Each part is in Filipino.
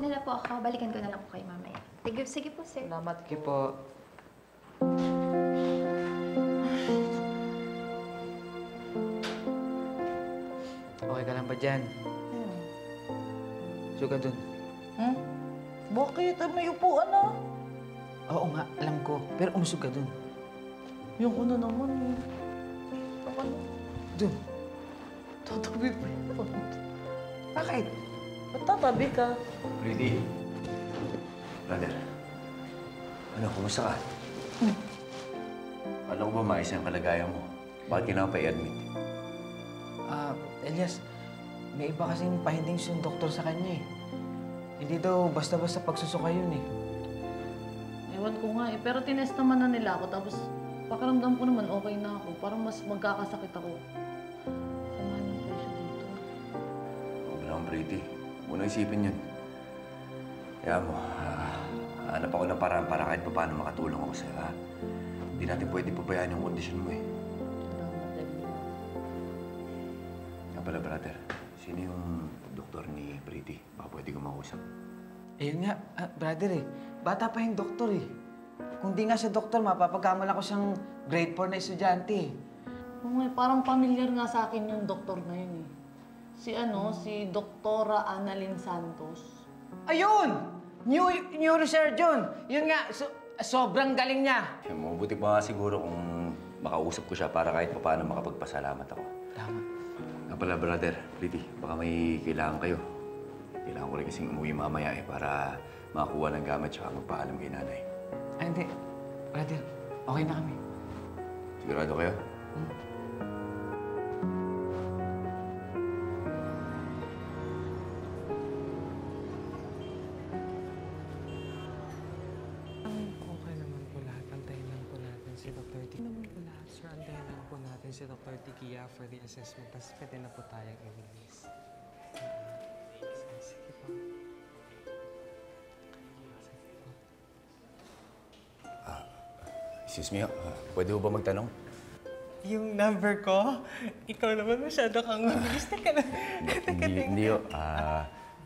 Mauna na po ako. Balikan ko na lang po kayo mamaya. Sige po, sir. Salamat. Sige po. Okay ka lang ba dyan? Suga dun. Bakit? May upuan na. Oo nga, alam ko. Pero umusog ka dun. Yung ano naman eh. Dun. Tatabi pa yun. Bakit? Ba't tatabi ka? Rudy. Brother. Ano, kumusta ka? Alam ko ba maayos ang kalagayan mo? Bakit kailangan pa i-admit? Elias, may iba kasing findings yung doktor sa kanya eh. Hindi daw basta-basta pagsusuka yun eh. Ewan ko nga eh. Pero tinest naman na nila ako. Tapos pakiramdam ko naman okay na ako. Parang mas magkakasakit ako. Sama ng presyo dito. Huwag mo naman, Brady. Huwag mo na isipin yun. Kaya mo, hanap ako ng paraan para kahit paano makatulong ako sa'yo, ha? Hindi natin pwede pabayaan yung kondisyon mo eh. Salamat, Emily. Nga pala, brother. Sino yung doktor ni Brady? Baka pwede ko makausap. Ayun nga, brother eh. Bata pa yung doktor eh. Kung di nga siya doktor, mapapagkamal ako siyang grade 4 na estudyante eh. Oo nga, parang familiar nga sa akin yung doktor na yun eh. Si Doktora Annalyn Santos. Ayun! Neurosurgeon! Yun nga, sobrang galing niya. Kaya mabuti pa nga siguro kung makausap ko siya para kahit paano makapagpasalamat ako. Tama. Nga pala, brother, Brady, baka may kailangan kayo. Kailangan ko rin kasing umuwi mamaya eh para makakuha ng gamit tsaka magpaalam kay nanay. Ay, hindi. Brother, okay na kami. Sigurado kayo? Okay naman po lahat. Antayin lang po natin si Dr. T. Naman po lahat, sir. Antayin lang po natin si Dr. Tikia for the assessment. Tapos pwede na po tayong i-release. Sige po. Excuse me, pwede mo ba magtanong? Yung number ko? Ikaw naman masyado kang mabilis. Teka na. Hindi ho.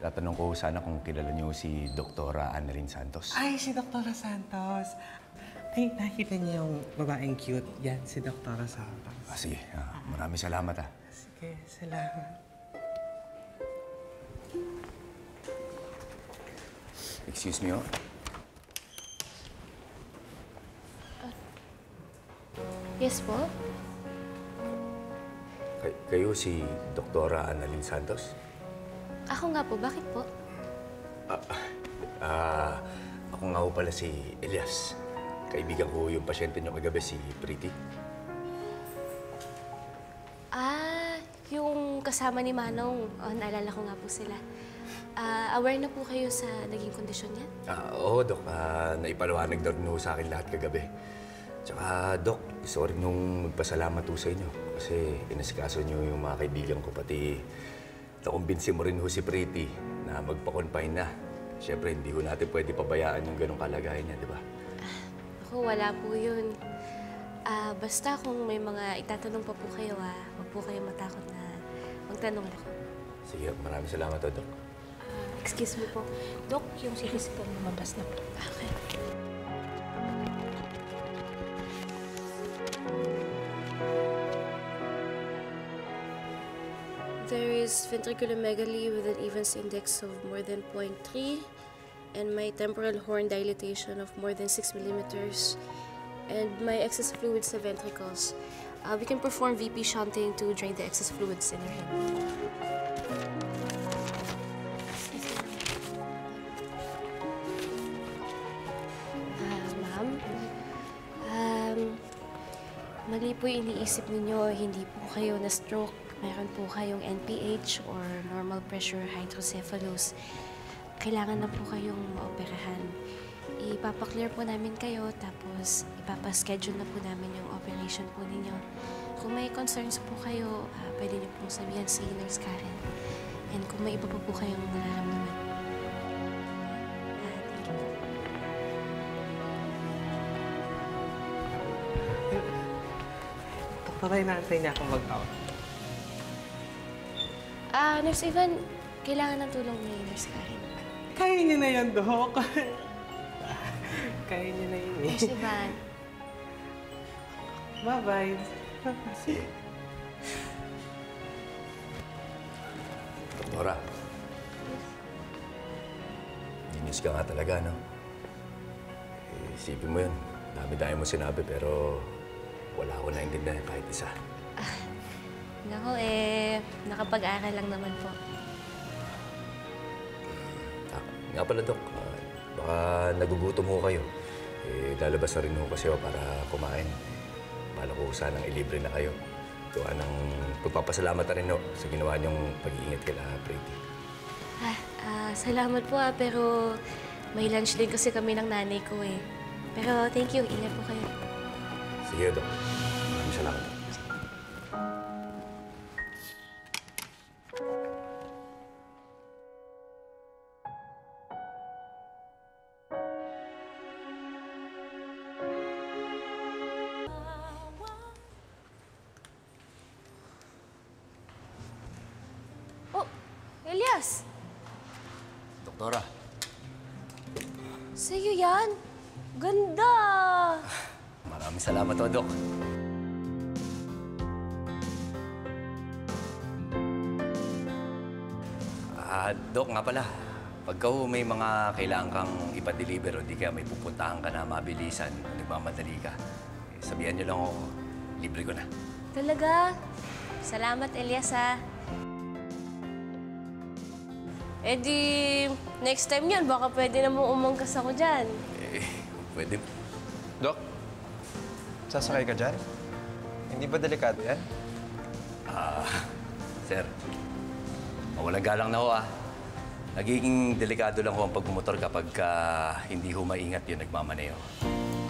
Tatanong ko sana kung kilala niyo si Doktora Annalyn Santos. Ay, si Dr. Santos. Ay, nakita niyo yung babaeng cute. Yan, si Dr. Santos. Sige, maraming salamat Sige, salamat. Excuse me, Yes po? Kayo si Doktora Annalyn Santos? Ako nga po. Bakit po? Ako nga ho pala si Elias. Kaibigan ko yung pasyente niyo kagabi, si Pretty. Yung kasama ni Manong. Naalala ko nga po sila. Aware na po kayo sa naging kondisyon niya? Oo, Dok. Naipaliwanag na rin ho sa akin lahat kagabi. Tsaka, Dok, gusto ko rin nung magpasalamat ho sa inyo. Kasi inasikaso niyo yung mga kaibigan ko, pati nakumbinsi mo rin ho si Pretty na magpa-confine na. Siyempre, hindi ho natin pwede pabayaan yung ganong kalagayan niya, di ba? Ako, wala po yun. Basta kung may mga itatanong pa po kayo, huwag po kayo matakot na magtanong ako. Sige, maraming salamat ho, Dok. Excuse me po. Dok, yung series ko lumabas na po. Okay. There is ventriculomegaly with an Evans index of more than 0.3 and my temporal horn dilatation of more than 6 millimeters and my excess fluids sa ventricles. We can perform VP shunting to drain the excess fluids in your head. Ma'am, mali po yung iniisip ninyo, hindi po kayo na-stroke. Meron po kayong NPH or normal pressure hydrocephalus. Kailangan na po kayong maoperahan. Ipapaklear po namin kayo, tapos ipapaschedule na po namin yung operation po ninyo. Kung may concerns po kayo, pwede niyo pong sabihan si Nurse Karen. And kung may iba pa po kayong nararamdaman. Thank you. Doktor, inaantay niya akong mag-out. Nurse Ivan, kailangan ng tulong ni Nurse Karen. Kaya niyo na yan, Dok. Kaya niyo na yun eh. Yes, Ivan. Bye-bye. Sige. Doktora. Genius ka nga talaga, no? Isipin mo yun. Dami-dami mo sinabi, pero wala ako naintindihan kahit isa. Nako nakapag-aral lang naman po. Nga pala, Dok. Baka nagugutom ho kayo. Lalabas na rin ho kasi ako para kumain. Bala ko sanang ilibre na kayo. Gawa ng pagpapasalamat na rin ho sa ginawa niyong pag-iingat kay Freddy. Salamat po pero may lunch din kasi kami ng nanay ko eh. Pero thank you, ingat po kayo. Sige, Dok. Maraming salamat, Dok. Oh, Elias! Doktora. Sa'yo yan? Ganda! Maraming salamat ho, Dok. Dok, nga pala. Pagka may mga kailangan kang ipa-deliver o di kaya may pupuntahan ka na mabilisan, nagmamadali ka, sabihan niyo lang ako, libre ko na. Talaga? Salamat, Elias, ha? Eh di, next time yan, baka pwede na mong umangkas ako dyan. Pwede. Dok, sasakay ka dyan? Hindi ba delikado yan? Sir, mawalang galang na ho, ah. Nagiging delikado lang ho ang pagmumotor kapag hindi ho maingat yung nagmamaneho.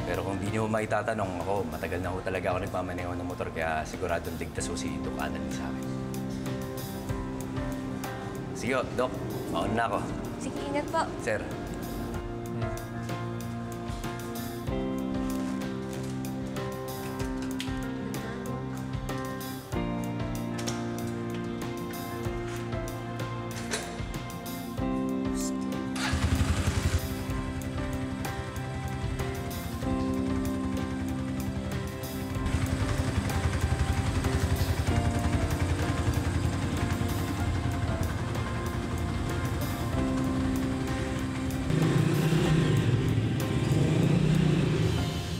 Pero kung di niyo maitatanong ako, matagal na ho talaga ako nagmamaneho ng motor, kaya siguradong ligtas ho si Doc Annalyn sa akin. Sige ho, Doc. Mauna na ako. Sige, ingat po. Sir.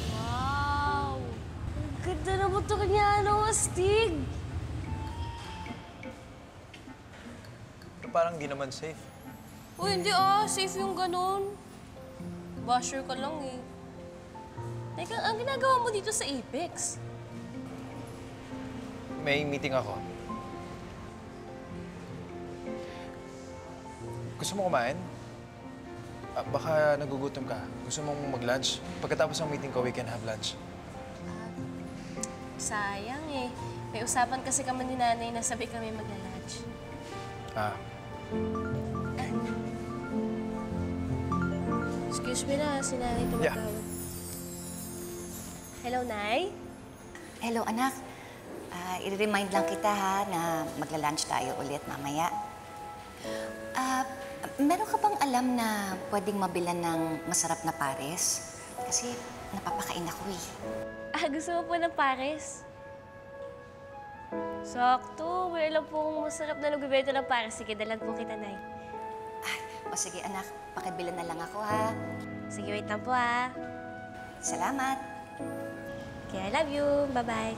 Wow! Ang ganda na motor niya, ano, astig! Pero parang di naman safe. Uy, hindi safe yung ganun. Basher ka lang eh. Teka, ang ginagawa mo dito sa Apex? May meeting ako. Gusto mo kumain? Baka nagugutom ka. Gusto mong mag-lunch? Pagkatapos ng meeting ko, we can have lunch. Sayang eh. May usapan kasi kami ni nanay na sabi kami magla-lunch. Excuse me na, si nanay tumatawag. Hello, Nay? Hello, anak. I-remind lang kita ha na magla-lunch tayo ulit mamaya. Meron ka bang alam na pwedeng mabilan ng masarap na pares? Kasi napapakain ako eh. Gusto mo po ng pares? Sakto. May alam pong masarap na nagbibenta ng pares. Sige, dalan po kita, Nay. O sige anak, pakibilan na lang ako ha. Sige, wait lang po ha. Salamat. Okay, I love you. Bye-bye.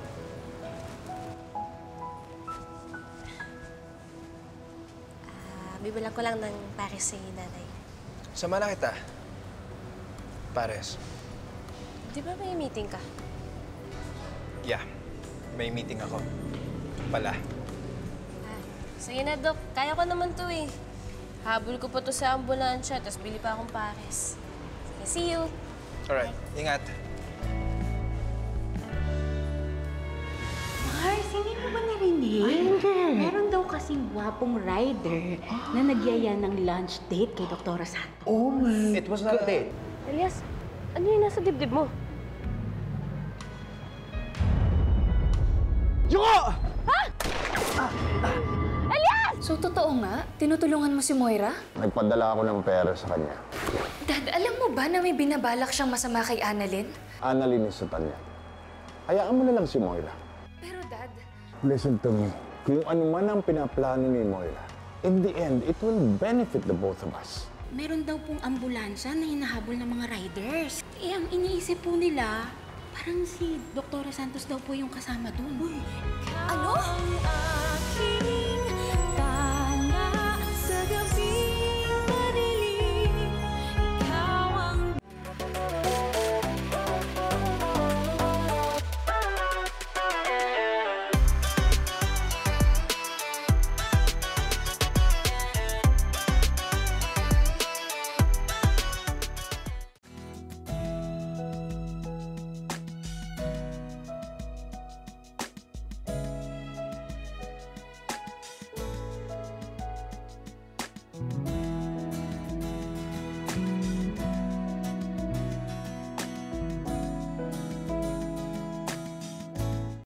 Bibilang ko lang ng pares sa nanay. Sama na kita. Pares. Di ba may meeting ka? Yeah. May meeting ako. Pala. Sige na, Dok. Kaya ko naman to eh. Habol ko pa to sa ambulansya, tapos bili pa akong pares. Sige, see you. Alright. Ingat. Mars, hindi mo ba narinig? Meron daw kasing gwapong rider na nagyaya ng lunch date kay Dr. Santos. Oh my... It was not a date. Elias, ano yung nasa dibdib mo? Yoko! Elias! So, totoo nga? Tinutulungan mo si Moira? Nagpadala ako ng pera sa kanya. Dad, alam mo ba na may binabalak siyang masama kay Annalyn? Annalyn is sa tanya. Hayaan mo na lang si Moira. Pero Dad... Listen to me. Kung ano man ang pinaplano ni Moira, in the end, it will benefit the both of us. Meron daw pong ambulansya na hinahabol ng mga riders. Eh, ang iniisip po nila, parang si Dr. Santos daw po yung kasama dun. Ano?